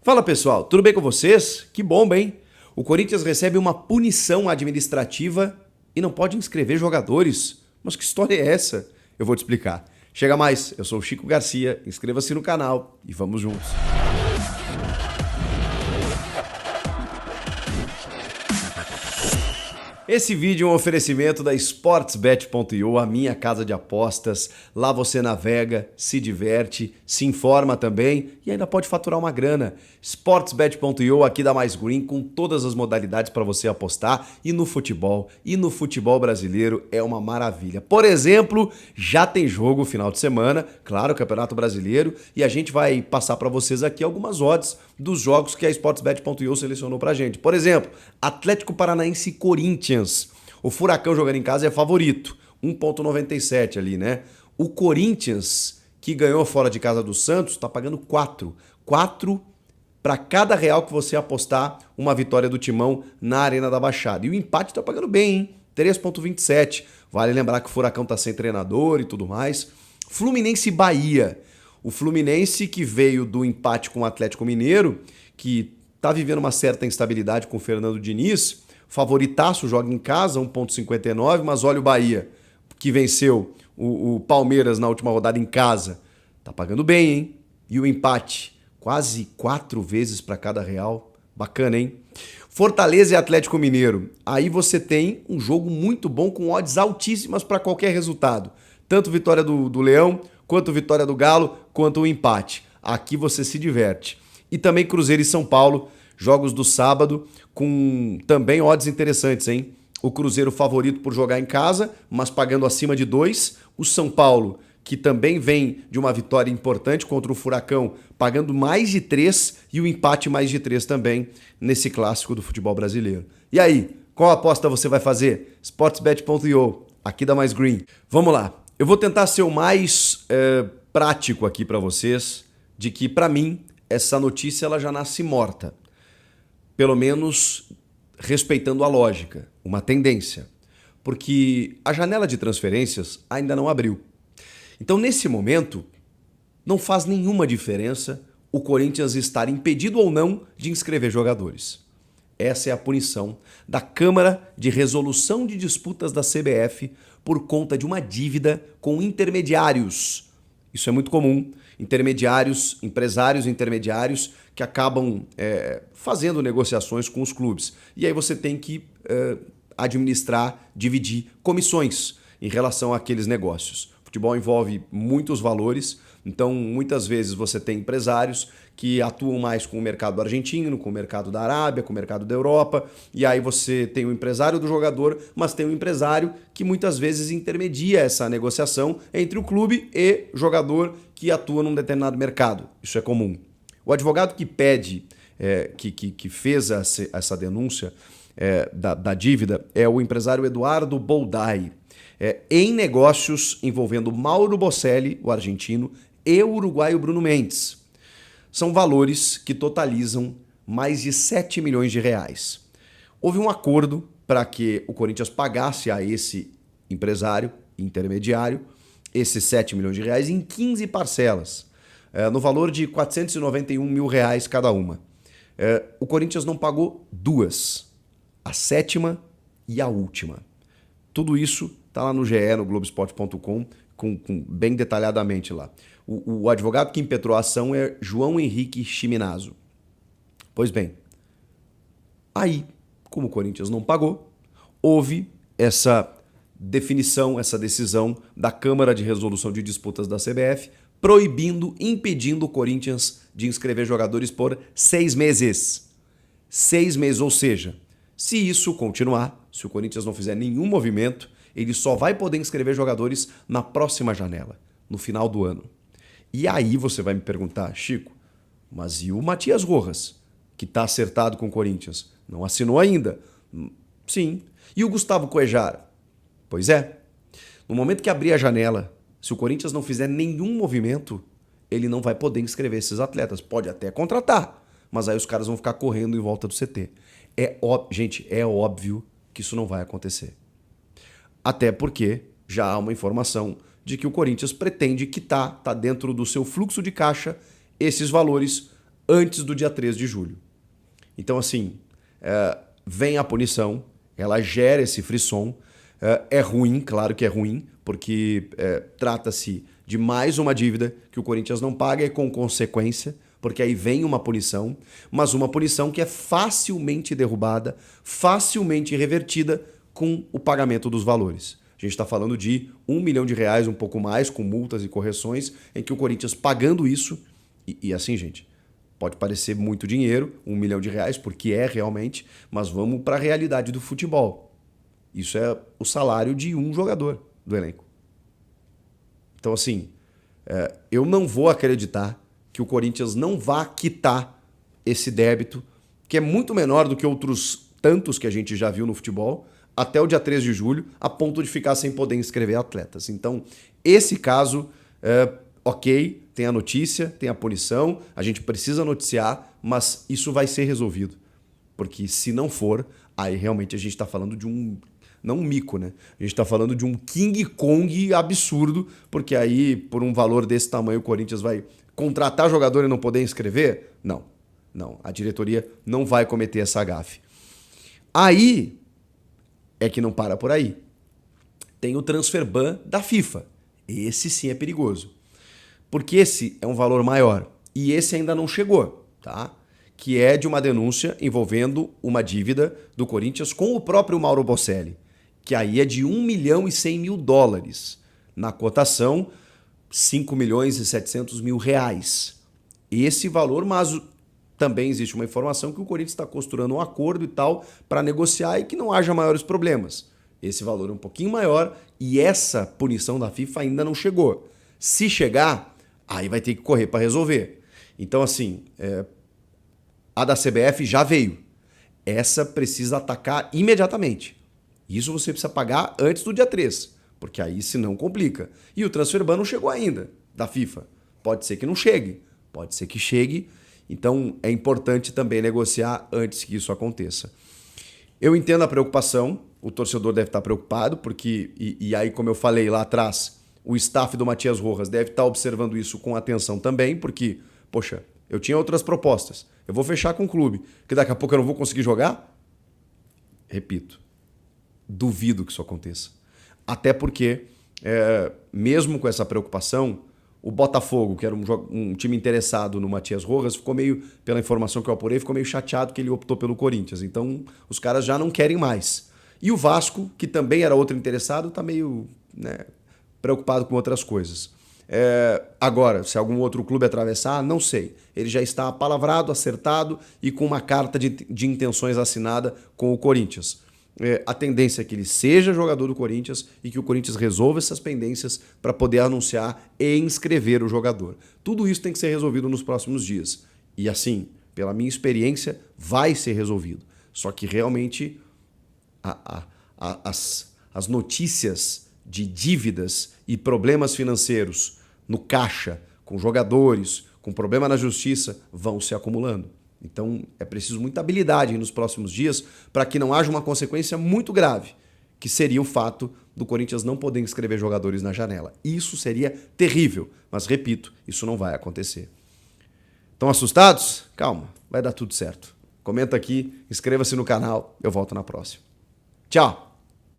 Fala pessoal, tudo bem com vocês? Que bomba, hein? O Corinthians recebe uma punição administrativa e não pode inscrever jogadores. Mas que história é essa? Eu vou te explicar. Chega mais, eu sou o Chico Garcia, inscreva-se no canal e vamos juntos. Esse vídeo é um oferecimento da Sportsbet.io, a minha casa de apostas. Lá você navega, se diverte, se informa também e ainda pode faturar uma grana. Sportsbet.io, aqui da Mais Green, com todas as modalidades para você apostar e no futebol brasileiro é uma maravilha. Por exemplo, já tem jogo final de semana, claro, Campeonato Brasileiro, e a gente vai passar para vocês aqui algumas odds dos jogos que a Sportsbet.io selecionou pra gente. Por exemplo, Atlético Paranaense e Corinthians. O Furacão jogando em casa é favorito, 1,97 ali, né? O Corinthians, que ganhou fora de casa do Santos, tá pagando 4. 4 para cada real que você apostar uma vitória do Timão na Arena da Baixada. E o empate tá pagando bem, hein? 3,27. Vale lembrar que o Furacão tá sem treinador e tudo mais. Fluminense e Bahia. O Fluminense, que veio do empate com o Atlético Mineiro, que está vivendo uma certa instabilidade com o Fernando Diniz, favoritaço, joga em casa, 1,59, mas olha o Bahia, que venceu o Palmeiras na última rodada em casa. Tá pagando bem, hein? E o empate, quase 4 vezes para cada real. Bacana, hein? Fortaleza e Atlético Mineiro. Aí você tem um jogo muito bom com odds altíssimas para qualquer resultado. Tanto vitória do Leão, quanto vitória do Galo, quanto o empate. Aqui você se diverte. E também Cruzeiro e São Paulo, jogos do sábado, com também odds interessantes, hein? O Cruzeiro favorito por jogar em casa, mas pagando acima de 2. O São Paulo, que também vem de uma vitória importante contra o Furacão, pagando mais de 3 e o empate mais de 3 também nesse clássico do futebol brasileiro. E aí, qual aposta você vai fazer? Sportsbet.io, aqui da Mais Green. Vamos lá. Eu vou tentar ser o mais prático aqui para vocês, de que para mim essa notícia ela já nasce morta. Pelo menos respeitando a lógica, uma tendência. Porque a janela de transferências ainda não abriu. Então nesse momento não faz nenhuma diferença o Corinthians estar impedido ou não de inscrever jogadores. Essa é a punição da Câmara de Resolução de Disputas da CBF por conta de uma dívida com intermediários. Isso é muito comum. Intermediários, empresários intermediários que acabam fazendo negociações com os clubes. E aí você tem que administrar, dividir comissões em relação àqueles negócios. O futebol envolve muitos valores, então muitas vezes você tem empresários que atuam mais com o mercado argentino, com o mercado da Arábia, com o mercado da Europa, e aí você tem o empresário do jogador, mas tem o empresário que muitas vezes intermedia essa negociação entre o clube e o jogador que atua num determinado mercado. Isso é comum. O advogado que pede, que fez essa denúncia da dívida é o empresário Eduardo Boldai, em negócios envolvendo Mauro Bocelli, o argentino, e o uruguaio Bruno Mendes. São valores que totalizam mais de 7 milhões de reais. Houve um acordo para que o Corinthians pagasse a esse empresário intermediário esses 7 milhões de reais em 15 parcelas, no valor de 491 mil reais cada uma. O Corinthians não pagou 2, a 7ª e a última. Tudo isso está lá no GE, no Globoesporte.com, bem detalhadamente lá. O advogado que impetrou a ação é João Henrique Chiminazzo. Pois bem, aí, como o Corinthians não pagou, houve essa definição, essa decisão da Câmara de Resolução de Disputas da CBF, impedindo o Corinthians de inscrever jogadores por 6 meses. 6 meses, ou seja, se isso continuar, se o Corinthians não fizer nenhum movimento, ele só vai poder inscrever jogadores na próxima janela, no final do ano. E aí você vai me perguntar, Chico, mas e o Matias Rojas, que está acertado com o Corinthians? Não assinou ainda? Sim. E o Gustavo Cuejara? Pois é. No momento que abrir a janela, se o Corinthians não fizer nenhum movimento, ele não vai poder inscrever esses atletas. Pode até contratar, mas aí os caras vão ficar correndo em volta do CT. Gente, é óbvio que isso não vai acontecer. Até porque já há uma informação de que o Corinthians pretende quitar, está dentro do seu fluxo de caixa, esses valores antes do dia 3 de julho. Então, assim, vem a punição, ela gera esse frisson. É ruim, claro que é ruim, porque trata-se de mais uma dívida que o Corinthians não paga e com consequência, porque aí vem uma punição, mas uma punição que é facilmente derrubada, facilmente revertida com o pagamento dos valores. A gente está falando de R$1 milhão, um pouco mais, com multas e correções, em que o Corinthians pagando isso, e assim, gente, pode parecer muito dinheiro, R$1 milhão, porque é realmente, mas vamos para a realidade do futebol. Isso é o salário de um jogador do elenco. Então, assim, eu não vou acreditar que o Corinthians não vá quitar esse débito, que é muito menor do que outros tantos que a gente já viu no futebol, até o dia 3 de julho, a ponto de ficar sem poder inscrever atletas. Então, esse caso, ok, tem a notícia, tem a punição, a gente precisa noticiar, mas isso vai ser resolvido. Porque se não for, aí realmente a gente está falando de não um mico, né? A gente está falando de um King Kong absurdo, porque aí, por um valor desse tamanho, o Corinthians vai contratar jogador e não poder inscrever? Não. A diretoria não vai cometer essa gafe. Aí é que não para por aí. Tem o transfer ban da FIFA. Esse sim é perigoso. Porque esse é um valor maior. E esse ainda não chegou, tá? Que é de uma denúncia envolvendo uma dívida do Corinthians com o próprio Mauro Bocelli, que aí é de $1.100.000. Na cotação, R$5.700.000. Esse valor, mas também existe uma informação que o Corinthians está costurando um acordo e tal para negociar e que não haja maiores problemas. Esse valor é um pouquinho maior e essa punição da FIFA ainda não chegou. Se chegar, aí vai ter que correr para resolver. Então, assim, a da CBF já veio. Essa precisa atacar imediatamente. Isso você precisa pagar antes do dia 3, porque aí senão complica. E o transfer ban não chegou ainda, da FIFA. Pode ser que não chegue, pode ser que chegue. Então é importante também negociar antes que isso aconteça. Eu entendo a preocupação, o torcedor deve estar preocupado, porque, e aí como eu falei lá atrás, o staff do Matias Rojas deve estar observando isso com atenção também, porque, poxa, eu tinha outras propostas. Eu vou fechar com o clube, que daqui a pouco eu não vou conseguir jogar? Repito, duvido que isso aconteça. Até porque, mesmo com essa preocupação, o Botafogo, que era um time interessado no Matias Rojas, ficou meio, pela informação que eu apurei, ficou meio chateado que ele optou pelo Corinthians. Então, os caras já não querem mais. E o Vasco, que também era outro interessado, está meio preocupado com outras coisas. Agora, se algum outro clube atravessar, não sei. Ele já está apalavrado, acertado e com uma carta de intenções assinada com o Corinthians. A tendência é que ele seja jogador do Corinthians e que o Corinthians resolva essas pendências para poder anunciar e inscrever o jogador. Tudo isso tem que ser resolvido nos próximos dias. E assim, pela minha experiência, vai ser resolvido. Só que realmente as notícias de dívidas e problemas financeiros no caixa, com jogadores, com problema na justiça, vão se acumulando. Então é preciso muita habilidade nos próximos dias para que não haja uma consequência muito grave, que seria o fato do Corinthians não poder inscrever jogadores na janela. Isso seria terrível, mas repito, isso não vai acontecer. Estão assustados? Calma, vai dar tudo certo. Comenta aqui, inscreva-se no canal, eu volto na próxima. Tchau!